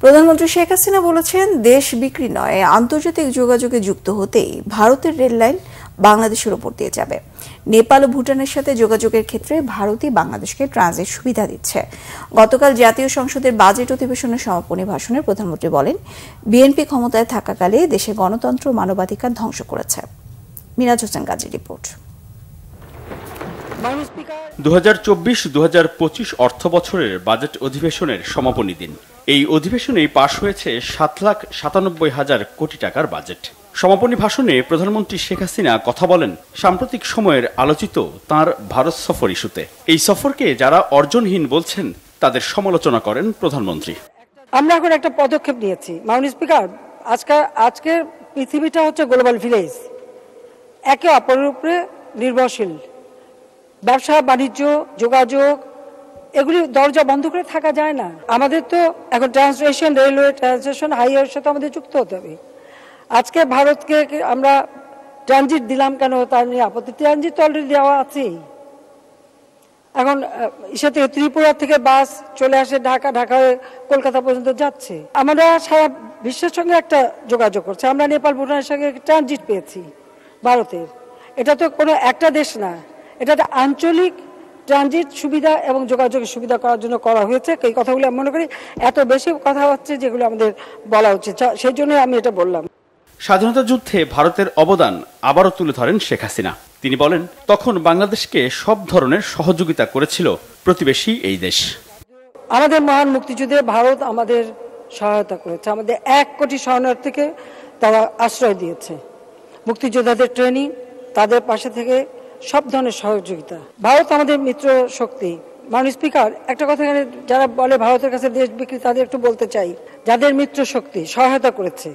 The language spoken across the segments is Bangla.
প্রধানমন্ত্রী শেখ হাসিনা বলেছেন, দেশ বিক্রি নয়, আন্তর্জাতিক যোগাযোগে যুক্ত হতেই ভারতের রেললাইন বাংলাদেশের উপর দিয়ে যাবে। নেপাল ও ভুটানের সাথে যোগাযোগের ক্ষেত্রে ভারতই বাংলাদেশকে ট্রানজিট সুবিধা দিচ্ছে। গতকাল জাতীয় সংসদের বাজেট অধিবেশনের সমাপনী ভাষণে প্রধানমন্ত্রী বলেন, বিএনপি ক্ষমতায় থাকাকালে দেশে গণতন্ত্র ও মানবাধিকার ধ্বংস করেছে। মিরাজ হোসেন গাজীর রিপোর্ট। 2024-2025 অর্থ বছরের বাজেট অধিবেশনের সমাপনী দিন। এই অধিবেশনেই পাশ হয়েছে 7,97,000 কোটি টাকার বাজেট। সমাপনী ভাষণে প্রধানমন্ত্রী শেখ হাসিনা কথা বলেন সাম্প্রতিক সময়ের আলোচিত তাঁর ভারত সফর ইস্যুতে। এই সফরকে যারা অর্জনহীন বলছেন তাদের সমালোচনা করেন প্রধানমন্ত্রী। আমরা এখন একটা পদক্ষেপ নিয়েছি মাননীয় স্পিকার। আজকের পৃথিবীটা হচ্ছে গ্লোবাল ভিলেজ, একে অপরের উপরে নির্ভরশীল। ব্যবসা বাণিজ্য যোগাযোগ এগুলি দরজা বন্ধ করে থাকা যায় না। আমাদের তো এখন ট্রান্সলেশন, রেলওয়ে ট্রান্সলেশন, হাইওয়ের সাথে আমাদের যুক্ত হতে হবে। আজকে ভারতকে আমরা ট্রানজিট দিলাম কেন, তার নিয়ে আপত্তি। ট্রানজিট তো অলরেডি দেওয়া আছেই। এখন ইসে থেকে ত্রিপুরা থেকে বাস চলে আসে ঢাকা, ঢাকা হয়ে কলকাতা পর্যন্ত যাচ্ছে। আমরা সারা বিশ্বের সঙ্গে একটা যোগাযোগ করছি। আমরা নেপাল ভুটানের সঙ্গে ট্রানজিট পেয়েছি ভারতের। এটা তো কোনো একটা দেশ না, এটা একটা আঞ্চলিক ট্রানজিট সুবিধা এবং যোগাযোগের সুবিধা করার জন্য করা হয়েছে। এই কথাগুলো আমি মনে করি এত বেশি কথা হচ্ছে যেগুলো আমাদের বলা উচিত, সেই জন্য আমি এটা বললাম। স্বাধীনতা যুদ্ধে ভারতের অবদান আবারও তুলে ধরেন শেখ হাসিনা। তিনি বলেন, তখন বাংলাদেশকে সব ধরনের সহযোগিতা করেছিল প্রতিবেশী এই দেশ। আমাদের মহান মুক্তিযুদ্ধে ভারত আমাদের সহায়তা করেছে। আমাদের 1 কোটি শরণার্থীকে তারা আশ্রয় দিয়েছে। মুক্তিযোদ্ধাদের ট্রেনিং, তাদের পাশে থেকে সব ধরনের সহযোগিতা। ভারত আমাদের মিত্র শক্তি। মাননীয় স্পিকার, একটা কথা যারা বলে ভারতের কাছে দেশ বিক্রি, তাদের একটু বলতে চাই, যাদের মিত্র শক্তি সহায়তা করেছে,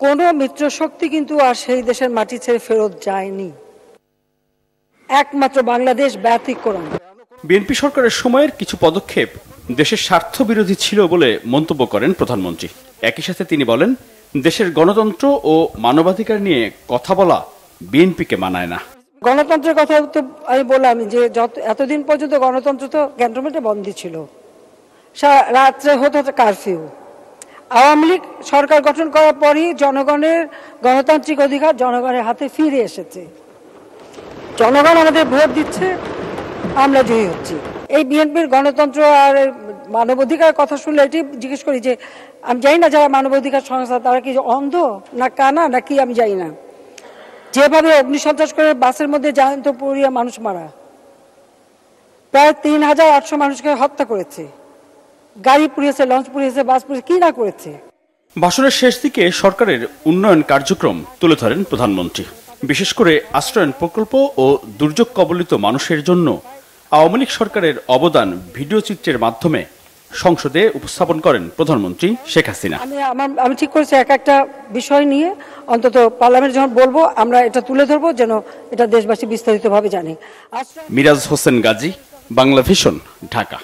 কোন মিত্র শক্তি কিন্তু আর সেই দেশের মাটি ছেড়ে ফেরত যায়নি। একমাত্র বাংলাদেশ ব্যতিক্রম। বিএনপি সরকারের সময়ের কিছু পদক্ষেপ দেশের স্বার্থ বিরোধী ছিল বলে মন্তব্য করেন প্রধানমন্ত্রী। একই সাথে তিনি বলেন, দেশের গণতন্ত্র ও মানবাধিকার নিয়ে কথা বলা বিএনপিকে মানায় না। গণতন্ত্রের কথা তো আমি বললাম যে এতদিন পর্যন্ত গণতন্ত্র তো ক্যান্টনমেন্টে বন্দী ছিল, রাত্রে হতো কারফিউ। আওয়ামী লীগ সরকার গঠন করার পরই জনগণের গণতান্ত্রিক অধিকার জনগণের হাতে ফিরে এসেছে। জনগণ আমাদের ভোট দিচ্ছে, আমরা জয়ী হচ্ছি। এই বিএনপির গণতন্ত্র আর মানবাধিকার কথা শুনলে এটি জিজ্ঞেস করি যে আমি জানি না যারা মানবাধিকার সংস্থা তারা কি অন্ধ না কানা না কি আমি জানি না। যেভাবে অগ্নিসন্ত্রাস করে বাসের মধ্যে জ্যান্ত পুড়িয়ে মানুষ মারা, প্রায় 3,800 মানুষকে হত্যা করেছে, গাড়ি পুড়িয়েছে, লঞ্চ পুড়িয়েছে, বাস পুড়িয়েছে, কি না করেছে। ভাষণের শেষ দিকে সরকারের উন্নয়ন কার্যক্রম তুলে ধরেন প্রধানমন্ত্রী। বিশেষ করে আশ্রয়ণ প্রকল্প ও দুর্যোগ কবলিত মানুষের জন্য আওয়ামী লীগ সরকারের অবদান ভিডিও চিত্রের মাধ্যমে সংসদে উপস্থাপন করেন প্রধানমন্ত্রী শেখ হাসিনা। আমি ঠিক করেছি একটা বিষয় নিয়ে অন্তত পার্লামেন্টে যখন বলবো আমরা এটা তুলে ধরবো, যেন এটা দেশবাসী বিস্তারিতভাবে জানে। মিরাজ হোসেন গাজী, বাংলা ভিশন, ঢাকা।